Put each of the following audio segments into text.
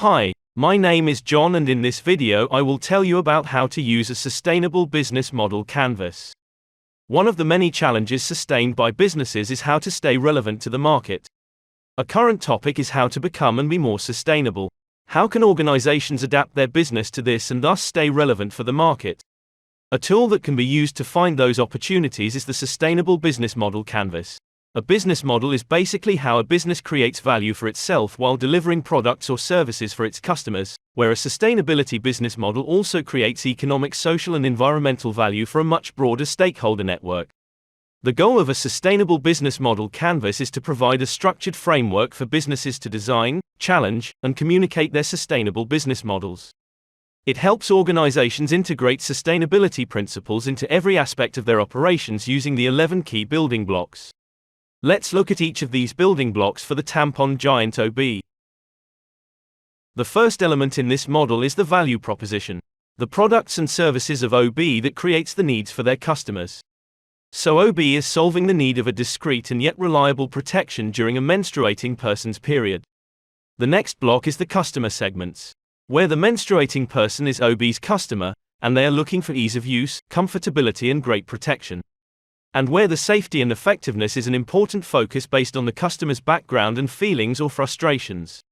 Hi, my name is John, and in this video I will tell you about how to use a sustainable business model canvas. One of the many challenges sustained by businesses is how to stay relevant to the market. A current topic is how to become and be more sustainable. How can organizations adapt their business to this and thus stay relevant for the market? A tool that can be used to find those opportunities is the Sustainable Business Model Canvas. A business model is basically how a business creates value for itself while delivering products or services for its customers, where a sustainability business model also creates economic, social, and environmental value for a much broader stakeholder network. The goal of a sustainable business model canvas is to provide a structured framework for businesses to design, challenge, and communicate their sustainable business models. It helps organizations integrate sustainability principles into every aspect of their operations using the 11 key building blocks. Let's look at each of these building blocks for the tampon giant OB. The first element in this model is the value proposition, the products and services of OB that creates the needs for their customers. So OB is solving the need of a discreet and yet reliable protection during a menstruating person's period. The next block is the customer segments, where the menstruating person is OB's customer, and they are looking for ease of use, comfortability, and great protection. And where the safety and effectiveness is an important focus based on the customer's background and feelings or frustrations.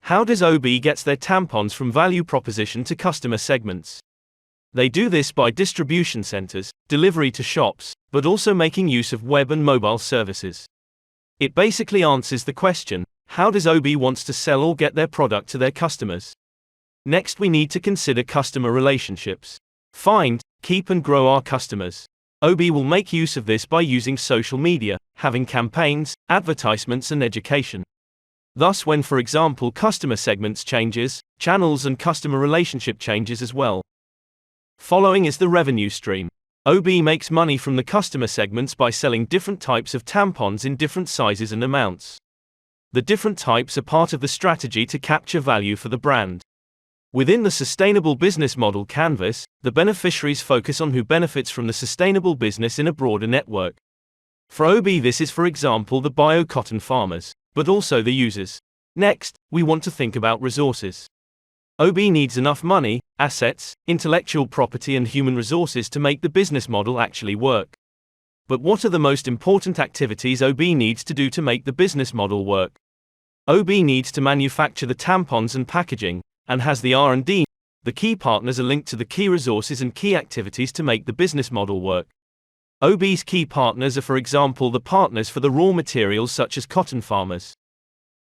How does OB gets their tampons from value proposition to customer segments? They do this by distribution centers, delivery to shops, but also making use of web and mobile services. It basically answers the question, how does OB wants to sell or get their product to their customers? Next, we need to consider customer relationships. Find, keep, and grow our customers. OB will make use of this by using social media, having campaigns, advertisements, and education. Thus, when, for example, customer segments changes, channels and customer relationship changes as well. Following is the revenue stream. OB makes money from the customer segments by selling different types of tampons in different sizes and amounts. The different types are part of the strategy to capture value for the brand. Within the Sustainable Business Model Canvas, the beneficiaries focus on who benefits from the sustainable business in a broader network. For OB, this is, for example, the bio-cotton farmers, but also the users. Next, we want to think about resources. OB needs enough money, assets, intellectual property, and human resources to make the business model actually work. But what are the most important activities OB needs to do to make the business model work? OB needs to manufacture the tampons and packaging, and has the R&D. The key partners are linked to the key resources and key activities to make the business model work. OB's key partners are, for example, the partners for the raw materials such as cotton farmers,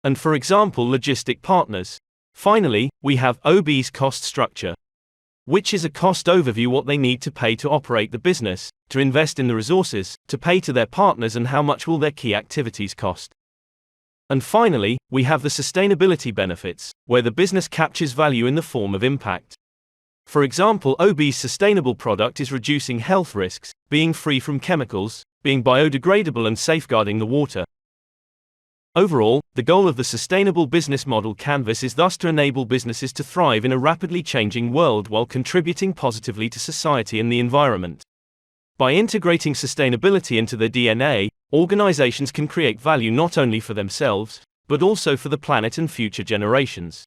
and, for example, logistic partners. Finally, we have OB's cost structure, which is a cost overview: what they need to pay to operate the business, to invest in the resources, to pay to their partners, and how much will their key activities cost. And finally, we have the sustainability benefits, where the business captures value in the form of impact. For example, OB's sustainable product is reducing health risks, being free from chemicals, being biodegradable, and safeguarding the water. Overall, the goal of the Sustainable Business Model Canvas is thus to enable businesses to thrive in a rapidly changing world while contributing positively to society and the environment. By integrating sustainability into their DNA, organizations can create value not only for themselves, but also for the planet and future generations.